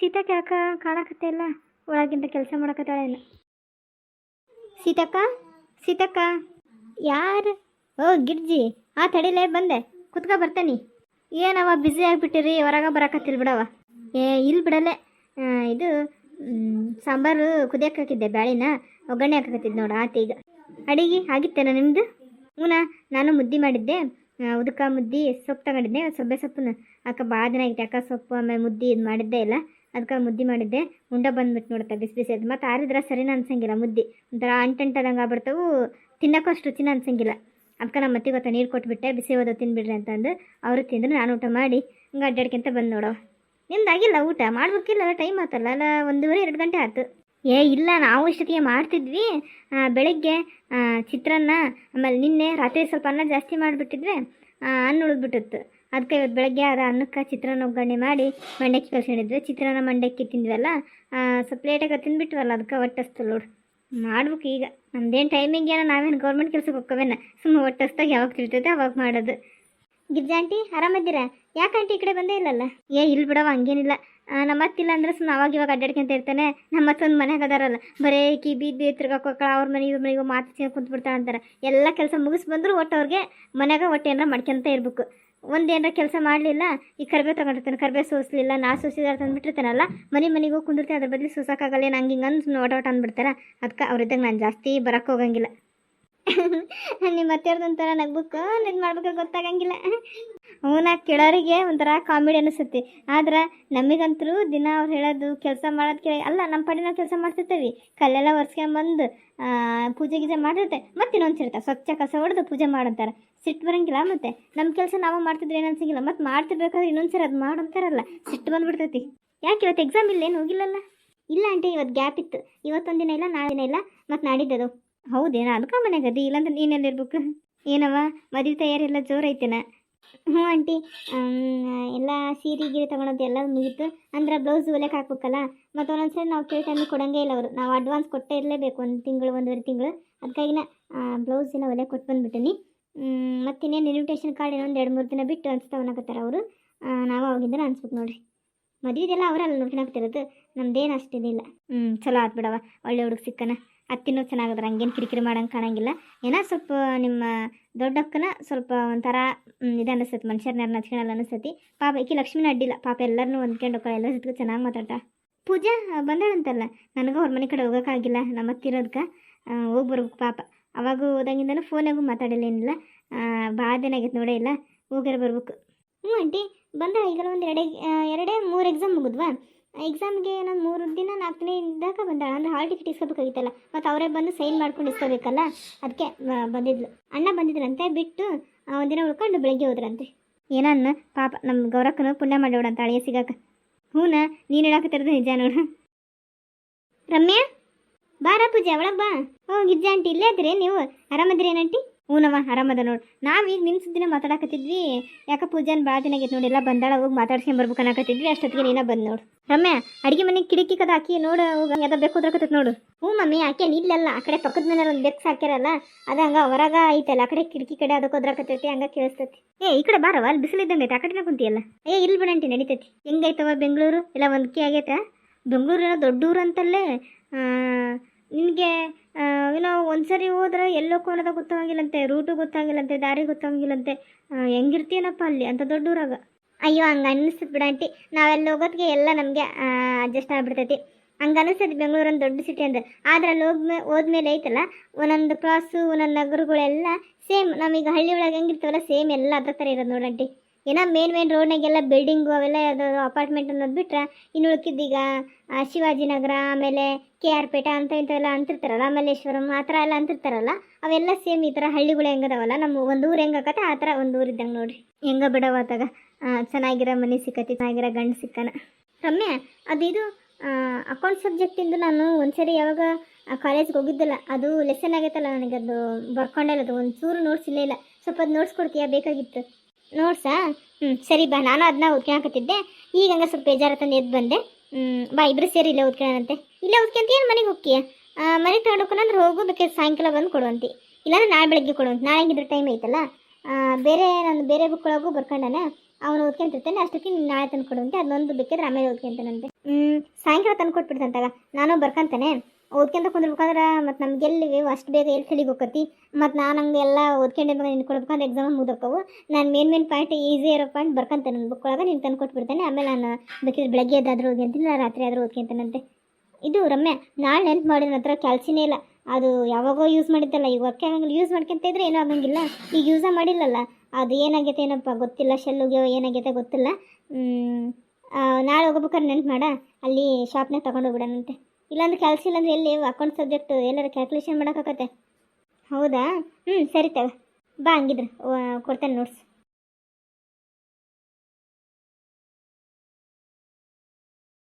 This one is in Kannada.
ಸೀತಕ್ಕ ಯಾಕ ಕಾಣಕತ್ತೆ ಇಲ್ಲ ಒಳಗಿಂದ ಕೆಲಸ ಮಾಡಕತ್ತಾಳೇನು? ಸೀತಕ್ಕ ಸೀತಕ್ಕ ಯಾರು? ಓ ಗಿರ್ಜಿ, ತಡಿಲೇ ಬಂದೆ, ಕುತ್ಕೊ ಬರ್ತಾನೆ. ಏನವ ಬ್ಯುಸಿ ಆಗಿಬಿಟ್ಟಿರಿ, ಹೊರಗೆ ಬರಕತ್ತಿಲ್ ಬಿಡವ. ಇಲ್ಲಿ ಬಿಡಲ್ಲೇ, ಇದು ಸಾಂಬಾರು ಕುದಿಯಕ್ಕೆ ಹಾಕಿದ್ದೆ, ಬ್ಯಾಳಿನ ಒಗ್ಗರಣೆ ಹಾಕಕತ್ತಿದ್ದು ನೋಡು. ಈಗ ಅಡಿಗೆ ಆಗಿತ್ತೇನ ನಿಮ್ಮದು? ಹೂನಾ, ನಾನು ಮುದ್ದೆ ಮಾಡಿದ್ದೆ, ಉದಕ ಮುದ್ದೆ ಸೊಪ್ಪು ತಗೊಂಡಿದ್ದೆ, ಸೊಬ್ಬೆ ಸೊಪ್ಪನ್ನ ಭಾಳ ದಿನ ಆಗಿತ್ತು. ಯಾಕೆ ಸೊಪ್ಪು ಆಮೇಲೆ ಮುದ್ದೆ ಇದು ಮಾಡಿದ್ದೆ ಇಲ್ಲ, ಅದಕ್ಕೆ ಮುದ್ದೆ ಮಾಡಿದ್ದೆ. ಉಂಡ ಬಂದ್ಬಿಟ್ಟು ನೋಡುತ್ತಾ ಬಿಸಿ ಬಿಸಿ ಅದು. ಮತ್ತು ಆರಿದ್ರೆ ಸರಿನ ಅನ್ಸಂಗಿಲ್ಲ, ಮುದ್ದೆ ಒಂಥರ ಅಂಟಂಟದಂಗೆ ಆಗ್ಬಿಡ್ತಾವು, ತಿನ್ನೋಕ್ಕೂ ಅಷ್ಟು ರುಚಿನ ಅನ್ಸಂಗಿಲ್ಲ. ಅದಕ್ಕೆ ನಮ್ಮ ಮತ್ತೆ ಗೊತ್ತಾ ನೀರು ಕೊಟ್ಬಿಟ್ಟೆ, ಬಿಸಿ ಹೋದ ತಿನ್ಬಿಡ್ರಿ ಅಂತಂದು ಅವರು ತಿಂದ್ರು. ನಾನು ಊಟ ಮಾಡಿ ಹಂಗೆ ಅಡ್ಡಾಡ್ಕೊಂತ ಬಂದು ನೋಡೋ. ನಿಮ್ದಾಗಿಲ್ಲ ಊಟ? ಮಾಡ್ಬೇಕಿಲ್ಲ, ಟೈಮ್ ಆತಲ್ಲ, ಅಲ್ಲ 1:30-2 ಗಂಟೆ ಆಯ್ತು. ಇಲ್ಲ, ನಾವು ಇಷ್ಟೊತ್ತಿಗೆ ಮಾಡ್ತಿದ್ವಿ. ಬೆಳಗ್ಗೆ ಚಿತ್ರಾನ್ನ, ಆಮೇಲೆ ನಿನ್ನೆ ರಾತ್ರಿ ಸ್ವಲ್ಪ ಅನ್ನ ಜಾಸ್ತಿ ಮಾಡಿಬಿಟ್ಟಿದ್ವಿ, ಅನ್ನ ಉಳಿದ್ಬಿಟ್ಟಿತ್ತು. ಅದಕ್ಕೆ ಇವತ್ತು ಬೆಳಗ್ಗೆ ಅದು ಅನ್ನಕ್ಕೆ ಚಿತ್ರಾನ್ನ ಒಗ್ಗರಣೆ ಮಾಡಿ ಮಂಡಕ್ಕಿ ಕಲ್ಸ್ಕೊಂಡಿದ್ವಿ. ಚಿತ್ರಾನ್ನ ಮಂಡಕ್ಕಿ ತಿಂದ್ವಲ್ಲ, ಸ್ವಲ್ಪ ಲೇಟಾಗಿ ತಿಂದ್ಬಿಟ್ವಲ್ಲ, ಅದಕ್ಕೆ ಹೊಟ್ಟಸ್ತು ನೋಡು. ಮಾಡ್ಬೇಕು ಈಗ. ನಮ್ದೇನು ಟೈಮಿಂಗ್ ಏನೋ, ನಾವೇನು ಗೌರ್ಮೆಂಟ್ ಕೆಲ್ಸಕ್ಕೆ ಹೋಗ್ಕೋವೇನ, ಸುಮ್ಮನೆ ಹೊಟ್ಟಸ್ತಾಗ ಯಾವಾಗ ತಿಳ್ತೈತೆ ಅವಾಗ ಮಾಡೋದು. ಗಿರ್ಜಾಂಟಿ ಆರಾಮದ್ದೀರಾ? ಯಾಕಂಟಿ ಈ ಕಡೆ ಬಂದೇ ಇಲ್ಲಲ್ಲ? ಇಲ್ಲಿ ಬಿಡವ, ಹಂಗೇನಿಲ್ಲ. ನಮ್ಮ ಅತ್ತಿಲ್ಲ ಅಂದ್ರೆ ಸುಮ್ಮನೆ ಅವಾಗ ಇವಾಗ ಅಡ್ಡಾಡ್ಕೊಂತ ಇರ್ತಾನೆ. ನಮ್ಮ ಮತ್ತೊಂದು ಮನೆಗೆ ಅದಾರಲ್ಲ, ಬರೇ ಬೀದಿ ತಿರ್ಗಾಕೋಕ್ಕಳ, ಅವ್ರ ಮನೆ ಇವ್ರ ಮನೆಗೂ ಮಾತು ಕುಂತ್ಬಿಡ್ತಾಳೆ ಅಂತಾರೆ. ಎಲ್ಲ ಕೆಲಸ ಮುಗಿಸ್ ಬಂದರೂ ಒಟ್ಟು ಅವ್ರಿಗೆ ಮನೆಯಾಗ ಒಟ್ಟು ಏನಾರ ಮಾಡ್ಕೊಂತ ಇರ್ಬೇಕು. ಒಂದೇನಾರ ಕೆಲಸ ಮಾಡಲಿಲ್ಲ, ಈ ಕರ್ಬೇವು ತಗೊಂಡಿರ್ತಾನೆ, ಕರ್ಬೇವು ಸೋಸಲಿಲ್ಲ, ನಾ ಸೋಸಿದಾರ ತಂದುಬಿಟ್ಟಿರ್ತಾನಲ್ಲ, ಮನೆಗೂ ಕುಂದಿರ್ತಾನೆ. ಅದ್ರ ಬದಲು ಸೋಸೋಕ್ಕಾಗಲ್ಲ, ನಂಗೆ ಹಿಂಗೆ ಸುಮ್ಮನೆ ಒಟ ಅಂದ್ಬಿಡ್ತಾರೆ. ಅದಕ್ಕೆ ಅವ್ರಿದ್ದಾಗ ನಾನು ಜಾಸ್ತಿ ಬರೋಕ್ಕೆ ಹೋಗಂಗಿಲ್ಲ. ನಿಮ್ಮ ಅತ್ತೆಯವ್ರದೊಂಥರ ನಗ್ಬೇಕು, ನಿನ್ನ ಮಾಡ್ಬೇಕು ಗೊತ್ತಾಗಂಗಿಲ್ಲ. ಅವನ ಕೇಳೋರಿಗೆ ಒಂಥರ ಕಾಮಿಡಿ ಅನಿಸುತ್ತೆ. ಆದ್ರೆ ನಮಗಂತರೂ ದಿನ ಅವ್ರು ಹೇಳೋದು ಕೆಲಸ ಮಾಡೋದು ಅಲ್ಲ, ನಮ್ಮ ಪಡಿ ನಾವು ಕೆಲಸ ಮಾಡ್ತಿರ್ತೀವಿ. ಕಲ್ಲೆಲ್ಲ ಒರೆಸ್ಕೊಂಬಂದು ಪೂಜೆ ಗೀಜೆ ಮಾಡಿರುತ್ತೆ, ಮತ್ತೆ ಇನ್ನೊಂದು ಸಿಡ್ತಾರೆ, ಸ್ವಚ್ಛ ಕಸ ಹೊಡೆದು ಪೂಜೆ ಮಾಡಂತಾರೆ. ಸಿಟ್ಟು ಬರೋಂಗಿಲ್ಲ. ಮತ್ತು ನಮ್ಮ ಕೆಲಸ ನಾವು ಮಾಡ್ತಿದ್ರೆ ಏನು ಅನ್ಸಂಗಿಲ್ಲ, ಮತ್ತು ಮಾಡ್ತಿರ್ಬೇಕಾದ್ರೆ ಇನ್ನೊಂದು ಸರಿ ಅದು ಮಾಡಂತಾರಲ್ಲ, ಸಿಟ್ಟು ಬಂದುಬಿಡ್ತೈತಿ. ಯಾಕೆ ಇವತ್ತು ಎಕ್ಸಾಮ್ ಇಲ್ಲೇನು? ಹೋಗಿಲ್ಲಲ್ಲ? ಇಲ್ಲ ಆಂಟಿ, ಇವತ್ತು ಗ್ಯಾಪ್ ಇತ್ತು. ಇವತ್ತೊಂದು ದಿನ ಇಲ್ಲ, ನಾಳೆ ದಿನ ಇಲ್ಲ, ಮತ್ತು ನಾಡಿದ್ದದು. ಹೌದೇನೋ? ಅದಕ್ಕೆ ಮನೆಗೆ ಅದಿ, ಇಲ್ಲಾಂದ್ರೆ ನೀನೆಲ್ಲಿರ್ಬೇಕು? ಏನವ ಮದುವೆ ತಯಾರಿ ಎಲ್ಲ ಜೋರೈತೇನ? ಹ್ಞೂ ಆಂಟಿ, ಎಲ್ಲ ಸೀರೆ ಗೀರೆ ತೊಗೊಳೋದು ಎಲ್ಲ ಮುಗೀತು. ಅಂದ್ರೆ ಬ್ಲೌಸ್ ಹೊಲೆಗೆ ಹಾಕ್ಬೇಕಲ್ಲ, ಮತ್ತು ಒಂದೊಂದ್ಸರಿ ನಾವು ಕೇಳಿ ಟೈಮಿಗೆ ಕೊಡೋಂಗೇ ಇಲ್ಲ ಅವರು. ನಾವು ಅಡ್ವಾನ್ಸ್ ಕೊಟ್ಟೇ ಇರಲೇಬೇಕು, 1 ತಿಂಗಳು 1.5 ತಿಂಗಳು. ಅದಕ್ಕಾಗಿನ ಬ್ಲೌಸ್ ಎಲ್ಲ ಹೊಲೆಗೆ ಕೊಟ್ಟು ಬಂದುಬಿಟ್ಟಿನಿ. ಮತ್ತು ಇನ್ನೇನು ಇನ್ವಿಟೇಷನ್ ಕಾರ್ಡ್ ಇನ್ನೊಂದು 2-3 ದಿನ ಬಿಟ್ಟು ಅನ್ಸ್ತಾವನ್ನಕತ್ತಾರೆ ಅವರು. ನಾವು ಅವಾಗಿಂದ ಅನ್ಸ್ಬೇಕು ನೋಡಿರಿ. ಮದುವೆದೆಲ್ಲ ಅವರಲ್ಲ ನೋಡ್ಕೊಳಕ್ತಿರೋದು, ನಮ್ದೇನು ಅಷ್ಟಿದಿಲ್ಲ. ಚಲೋ ಆತು ಬಿಡವ, ಒಳ್ಳೆ ಹುಡುಗ ಸಿಕ್ಕನ. ಅತ್ತಿನೂ ಚೆನ್ನಾಗಿದ್ರೆ, ಹಂಗೇನು ಕಿರಿಕಿರಿ ಮಾಡೋಂಗೆ ಕಾಣಂಗಿಲ್ಲ. ಏನೋ ಸ್ವಲ್ಪ ನಿಮ್ಮ ದೊಡ್ಡಕ್ಕನ ಸ್ವಲ್ಪ ಒಂಥರ ಇದು ಅನಿಸ್ತೈತಿ, ಮನುಷ್ಯರನ್ನ ಹಚ್ಕೊಳಲ್ಲ ಅನಿಸ್ತೈತಿ. ಪಾಪ ಈಕಿ ಲಕ್ಷ್ಮಿನ ಅಡ್ಡಿಲ್ಲ, ಪಾಪ ಎಲ್ಲರನ್ನೂ ಹೊಂದ್ಕೊಂಡು ಹೋಗ್ಕೊಳ್ಳೋ, ಎಲ್ಲ ಸಿಟ್ಟು ಚೆನ್ನಾಗಿ ಮಾತಾಡ್ತಾ. ಪೂಜಾ ಬಂದಾಳಂತಲ್ಲ, ನನಗೂ ಅವ್ರ ಮನೆ ಕಡೆ ಹೋಗೋಕ್ಕಾಗಿಲ್ಲ, ನಮ್ಮ ಅತ್ತಿರೋದಕ್ಕೆ ಹೋಗಿ ಬರ್ಬೇಕು ಪಾಪ. ಅವಾಗ ಹೋದಂಗಿಂದನೂ ಫೋನಾಗೂ ಮಾತಾಡಿಲ್ಲ, ಏನಿಲ್ಲ. ಭಾಳ ದಿನ ಆಗೈತೆ ನೋಡೇ ಇಲ್ಲ, ಹೋಗ್ಯಾರ ಬರ್ಬೇಕು. ಹ್ಞೂ ಆಂಟಿ ಬಂದಾಳ. ಈಗ ಒಂದು 2-3 ಎಕ್ಸಾಮ್ ಮುಗಿದ್ವಾ? ಎಕ್ಸಾಮ್ಗೆ ನಾನು 3 ದಿನ 4 ದಿನ ಇದ್ದಾಗ ಬಂದಾಳ. ಅಂದರೆ ಹಾಲ್ ಟಿಕೆಟ್ ಇಸ್ಕೋಬೇಕಾಗಿತ್ತಲ್ಲ, ಮತ್ತು ಅವರೇ ಬಂದು ಸೈನ್ ಮಾಡ್ಕೊಂಡು ಇಸ್ಕೋಬೇಕಲ್ಲ, ಅದಕ್ಕೆ ಬಂದಿದ್ಲು. ಅಣ್ಣ ಬಂದಿದ್ರಂತೆ, ಬಿಟ್ಟು ಒಂದಿನ ಉಳ್ಕೊಂಡು ಬೆಳಗ್ಗೆ ಹೋದ್ರಂತೆ. ಏನನ್ನ ಪಾಪ ನಮ್ಮ ಗೌರಕ್ಕನು ಪುಣ್ಯ ಮಾಡೋಡಂತ ಅಳಿಯ ಸಿಗಾಕ. ಹ್ಞೂನ, ನೀನು ಹೇಳಾಕತ್ತಿರೋದು ನಿಜ ನೋಡು. ರಮ್ಯಾ ಬಾರ, ಪೂಜೆ ಒಳಗೆ ಬಾ. ಗಿರ್ಜಾ ಆಂಟಿ ಇಲ್ಲೇ ಇದ್ರಿ ನೀವು? ಆರಾಮದ್ರಿ ಏನಂಟಿ? ಹ್ಞೂನವ ಆರಾಮದ ನೋಡು. ನಾವೀಗ ನಿನ್ನ ಸುದ್ದಿನ ಮಾತಾಡಕತ್ತಿದ್ವಿ. ಯಾಕೆ ಪೂಜಾನ ಭಾಳ ದಿನ ಆಗೈತೆ ನೋಡಿಲ್ಲ, ಬಂದಾಳ, ಹೋಗಿ ಮಾತಾಡ್ಸ್ಕೊಂಡು ಬರ್ಬೇಕು ಅನ್ನಕತ್ತಿದ್ವಿ. ಅಷ್ಟೊತ್ತಿಗೆ ನೀನ ಬಂದು ನೋಡು. ರಮ್ಯಾ ಅಡುಗೆ ಮನೆಗೆ ಕಿಟಕಿ ಕದ ಹಾಕಿ ನೋಡು, ಹೋಗಿ ಯಾವ್ದು ಬೇಕು ಹೋದ್ರಕತ್ತೈತೆ ನೋಡು. ಹ್ಞೂ ಮಮ್ಮಿ, ಆಕೆ ಇಲ್ಲಲ್ಲ, ಆ ಕಡೆ ಪಕ್ಕದ ಮನೆ ಒಂದು ಬೆಕ್ಸ್ ಹಾಕ್ಯಾರಲ್ಲ, ಅದು ಹಂಗೆ ಹೊರಗ ಐತಲ್ಲ, ಆ ಕಡೆ ಕಿಟಕಿ ಕಡೆ ಅದಕ್ಕೆ ಹೋದ್ರಕತ್ತೈತಿ, ಹಂಗೆ ಕೇಳಿಸ್ತೈತಿ. ಈ ಕಡೆ ಬಾರವ, ಅಲ್ಲಿ ಬಿಸಿಲಿದ್ದಂಗೆ ಐತೆ, ಆ ಕಡೆನ ಕುಂತಿಯಲ್ಲ. ಇಲ್ಲಿ ಬಿಡಂಟಿ ನಡೀತೈತಿ. ಹೆಂಗೈತವ ಬೆಂಗಳೂರು? ಎಲ್ಲ ಹೊಂದ್ಕೆ ಆಗೈತೆ? ಬೆಂಗಳೂರು ಏನೋ ದೊಡ್ಡ ಊರು ಅಂತಲ್ಲೇ. ನಿನಗೆ ಏನೋ ಒಂದ್ಸರಿ ಹೋದ್ರೆ ಎಲ್ಲೋ ಕೋನದ ಗೊತ್ತಾಗಿಲ್ಲಂತೆ, ರೂಟು ಗೊತ್ತಾಗಿಲ್ಲಂತೆ, ದಾರಿ ಗೊತ್ತಾಗಿಲ್ಲಂತೆ. ಹೆಂಗಿರ್ತೀನಪ್ಪ ಅಲ್ಲಿ ಅಂತ ದೊಡ್ಡ ಊರಾಗ? ಅಯ್ಯೋ, ಹಂಗೆ ಅನ್ನಿಸ್ತದೆ ಬಿಡಂಟಿ. ನಾವೆಲ್ಲ ಹೋಗೋದಕ್ಕೆ ಎಲ್ಲ ನಮಗೆ ಅಡ್ಜಸ್ಟ್ ಆಗಿಬಿಡ್ತೈತಿ. ಹಂಗೆ ಅನಿಸ್ತೈತಿ ಬೆಂಗಳೂರು ಒಂದು ದೊಡ್ಡ ಸಿಟಿ ಅಂತ. ಆದರೆ ಅಲ್ಲಿ ಹೋದ್ಮೇಲೆ ಐತಲ್ಲ, ಒಂದೊಂದು ಕ್ರಾಸು, ಒಂದೊಂದು ನಗರಗಳೆಲ್ಲ ಸೇಮ್. ನಮೀಗ ಹಳ್ಳಿ ಒಳಗೆ ಹೆಂಗಿರ್ತಾವಲ್ಲ, ಸೇಮ್ ಎಲ್ಲ ಅದ್ರ ಥರ ಇರೋದು ನೋಡಂಟಿ. ಏನೋ ಮೇನ್ ರೋಡ್ನಾಗೆಲ್ಲ ಬಿಲ್ಡಿಂಗು ಅವೆಲ್ಲ ಅದು ಅಪಾರ್ಟ್ಮೆಂಟ್ ಅನ್ನೋದು ಬಿಟ್ರೆ, ಇನ್ನು ಉಳ್ಕಿದ್ದೀಗ ಶಿವಾಜಿನಗರ, ಆಮೇಲೆ KR ಪೇಟೆ ಅಂತ ಇಂಥವೆಲ್ಲ ಅಂತಿರ್ತಾರಲ್ಲ, ಮಲ್ಲೇಶ್ವರಂ ಆ ಥರ ಎಲ್ಲ ಅಂತಿರ್ತಾರಲ್ಲ, ಅವೆಲ್ಲ ಸೇಮ್ ಈ ಥರ ಹಳ್ಳಿಗಳು ಹೆಂಗದಾವಲ್ಲ, ನಮ್ಮ ಒಂದು ಊರು ಹೆಂಗಾಕತ್ತೆ ಆ ಥರ ಒಂದು ಊರು ಇದ್ದಂಗೆ ನೋಡಿರಿ. ಹೆಂಗ ಬಿಡವತ್ತಾಗ ಚೆನ್ನಾಗಿರೋ ಮನೆ ಸಿಕ್ಕತಿ, ಚೆನ್ನಾಗಿರೋ ಗಂಡು ಸಿಕ್ಕನ. ರಮ್ಯಾ ಅದು ಅಕೌಂಟ್ ಸಬ್ಜೆಕ್ಟಿಂದು ನಾನು ಒಂದ್ಸರಿ ಯಾವಾಗ ಕಾಲೇಜ್ಗೆ ಹೋಗಿದ್ದಲ್ಲ, ಅದು ಲೆಸನ್ ಆಗೈತಲ್ಲ, ನನಗೆ ಅದು ಬರ್ಕೊಂಡಲ್ಲ, ಅದು ಒಂಚೂರು ನೋಟ್ಸ್ ಇಲ್ಲ. ಸ್ವಲ್ಪ ಅದು ನೋಟ್ಸ್ ಕೊಡ್ತೀಯಾ? ಬೇಕಾಗಿತ್ತು ನೋಟ್ಸಾ? ಸರಿ ಬಾ, ನಾನು ಅದನ್ನ ಓದ್ಕೊಳಕತ್ತಿದ್ದೆ. ಈಗ ಹಂಗೆ ಸ್ವಲ್ಪ ಬೇಜಾರ ತಂದು ಎದ್ದು ಬಂದೆ. ಬಾ, ಇಬ್ಬರು ಸೇರಿ ಇಲ್ಲೇ ಓದ್ಕೊಳ್ಳೋಣಂತೆ. ಇಲ್ಲೇ ಓದ್ಕೊಂತ ಏನು ಮನೆಗೆ ಹೋಗ್ತೀಯ? ಮನೆಗೆ ತಗೊಂಡೋಗೋಣಂದ್ರೆ ಹೋಗೋದಕ್ಕೆ ಸಾಯಂಕಾಲ ಬಂದು ಕೊಡುವಂತೆ, ಇಲ್ಲಾಂದ್ರೆ ನಾಳೆ ಬೆಳಗ್ಗೆ ಕೊಡುವಂತೆ. ನಾಳೆ ಹಂಗಿದ್ರೆ ಟೈಮ್ ಐತಲ್ಲ. ನಾನು ಬೇರೆ ಬುಕ್ ಒಳಗೂ ಬರ್ಕೊಂಡಾನೆ, ಅವನು ಓದ್ಕೊಂತಿರ್ತಾನೆ, ಅಷ್ಟಕ್ಕೆ ನೀನು ನಾಳೆ ತಂದು ಕೊಡುವಂತೆ, ಅದನ್ನೊಂದು ಬೇಕಿದ್ರೆ ಆಮೇಲೆ ಓದ್ಕೊಂತಾನಂತೆ. ಸಾಯಂಕಾಲ ತಂದು ಕೊಟ್ಬಿಡ್ತಂತಾಗ, ನಾನು ಬರ್ಕಂತಾನೆ ಓದ್ಕೊಂತ ಕುಂದಿರ್ಬೇಕಾದ್ರೆ ಮತ್ತು ನಮ್ಗೆ ಎಲ್ಲಿ ಅಷ್ಟು ಬೇಗ ಎಲ್ಲಿ ತಲೆಗೆ ಹೋಗತಿ, ಮತ್ತು ನಾನು ಹಂಗೆ ಎಲ್ಲ ಓದ್ಕೊಂಡೆ ಮಗ ನಿನ್ನ ಕೊಡ್ಬೇಕಂದ್ರೆ ಎಕ್ಸಾಮ್ ಮುಗಿದಕ್ಕವು. ನಾನು ಮೇನ್ ಪಾಯಿಂಟ್ ಈಸಿ ಇರೋ ಪಾಯಿಂಟ್ ಬರ್ಕಂತಾನೆ ನನ್ನ ಬುಕ್ ಒಳಗೆ, ನೀನು ತಂದು ಕೊಟ್ಬಿಡ್ತಾನೆ. ಆಮೇಲೆ ನಾನು ಬೇಕಿದ್ರೆ ಬೆಳಗ್ಗೆ ಎದ್ದಾದರೂ ಓದ್ಕೊಂತೀನಿ, ಇಲ್ಲ ರಾತ್ರಿ ಆದರೂ ಓದ್ಕೊಂತಾನಂತೆ. ಇದು ರಮ್ಯಾ, ನಾಳೆ ನೆನ್ಪು ಮಾಡಿ ನನ್ನ ಹತ್ರ ಕ್ಯಾಲ್ಸಿನೇ ಇಲ್ಲ. ಅದು ಯಾವಾಗೋ ಯೂಸ್ ಮಾಡಿದ್ದಲ್ಲ, ಈಗ ವರ್ಕ್ ಆಗಂಗಿಲ್ಲ. ಯೂಸ್ ಮಾಡ್ಕೊಂತ ಇದ್ರೆ ಏನೂ ಆಗಂಗಿಲ್ಲ. ಈಗ ಯೂಸ ಮಾಡಿಲ್ಲಲ್ಲ, ಅದು ಏನಾಗೈತೆ ಏನಪ್ಪ ಗೊತ್ತಿಲ್ಲ, ಶೆಲ್ಲುಗೆ ಏನಾಗೈತೆ ಗೊತ್ತಿಲ್ಲ. ನಾಳೆ ಹೋಗ್ಬೇಕಾದ್ರೆ ನೆನ್ಪು ಮಾಡ, ಅಲ್ಲಿ ಶಾಪ್ನಾಗ ತೊಗೊಂಡೋಗ್ಬಿಡೋಣಂತೆ. ಇಲ್ಲಾಂದ್ರೆ ಕ್ಯಾಲ್ಸಿ ಇಲ್ಲಾಂದ್ರೆ ಎಲ್ಲಿ ಅಕೌಂಟ್ ಸಬ್ಜೆಕ್ಟ್ ಎಲ್ಲರೂ ಕ್ಯಾಲ್ಕುಲೇಷನ್ ಮಾಡೋಕ್ಕಾಗತ್ತೆ. ಹೌದಾ, ಸರಿ ತಗ ಬಾ, ಹಂಗಿದ್ರೆ ಕೊಡ್ತೇನೆ ನೋಟ್ಸ್.